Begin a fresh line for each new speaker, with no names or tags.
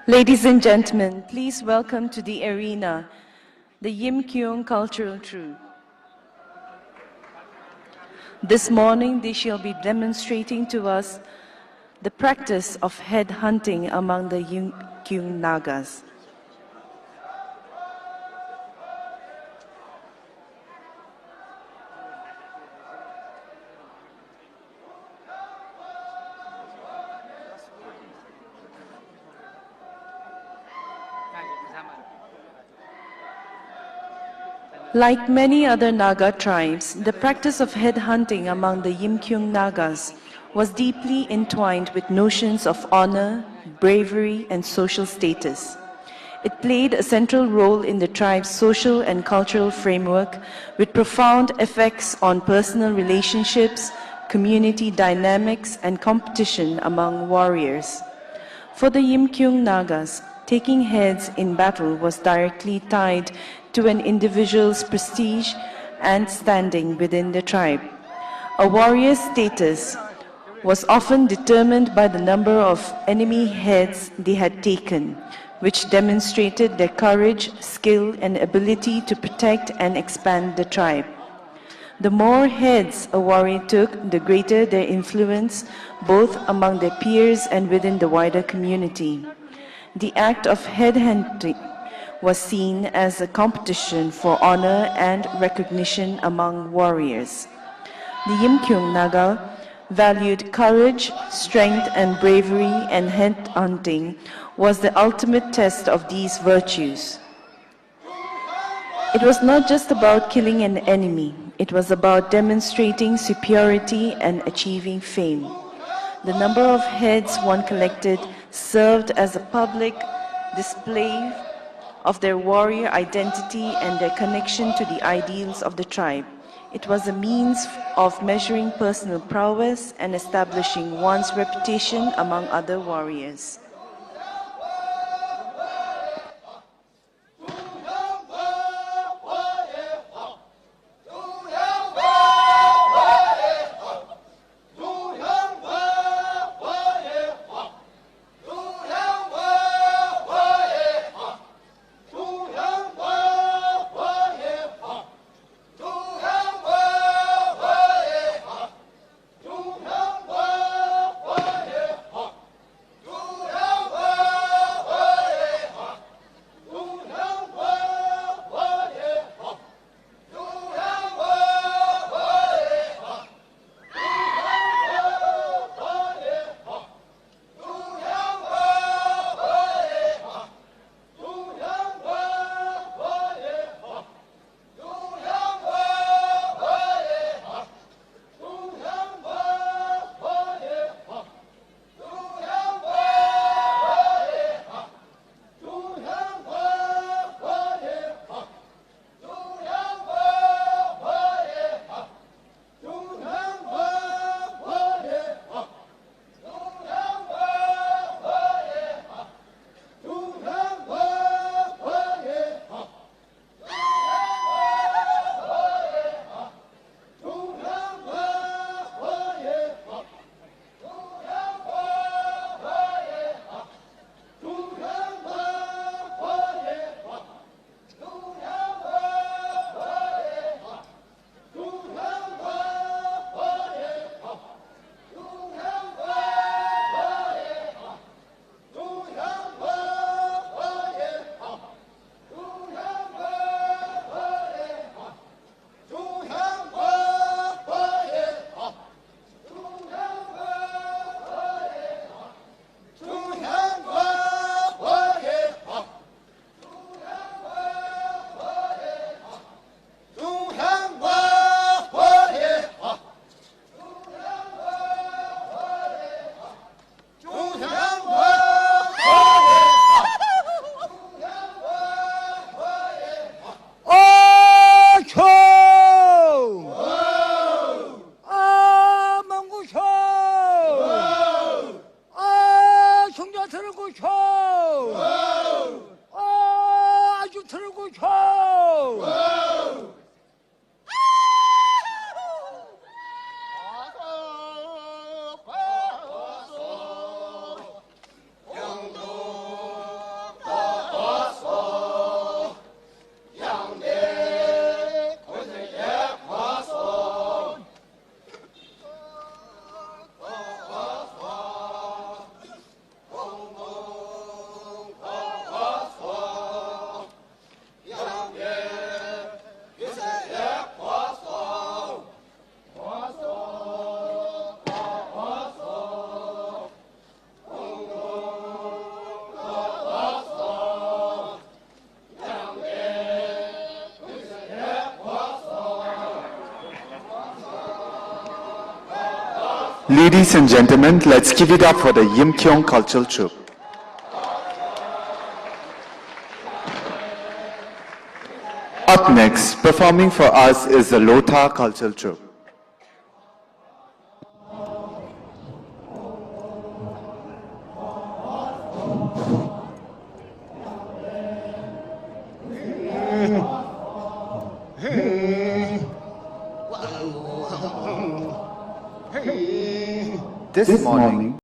Ladies and gentlemen, please welcome to the arena the Yimkhiung Cultural Troupe. This morning they shall be demonstrating to us the practice of head hunting among the Yimkhiung Nagas. Like many other Naga tribes, the practice of head hunting among the Yimkhiung Nagas was deeply entwined with notions of honor, bravery, and social status. It played a central role in the tribe's social and cultural framework, with profound effects on personal relationships, community dynamics, and competition among warriors. For the Yimkhiung Nagas, taking heads in battle was directly tied to an individual's prestige and standing within the tribe. A warrior's status was often determined by the number of enemy heads they had taken, which demonstrated their courage, skill, and ability to protect and expand the tribe. The more heads a warrior took, the greater their influence, both among their peers and within the wider community. The act of head hunting was seen as a competition for honor and recognition among warriors. The Yimkhiung Naga valued courage, strength, and bravery, and head hunting was the ultimate test of these virtues. It was not just about killing an enemy, it was about demonstrating superiority and achieving fame. The number of heads one collected served as a public display of their warrior identity and their connection to the ideals of the tribe. It was a means of measuring personal prowess and establishing one's reputation among other warriors.
Ladies and gentlemen, let's give it up for the Yimkhiung Cultural Troupe. Up next, performing for us is the Lotha Cultural Troupe. This morning,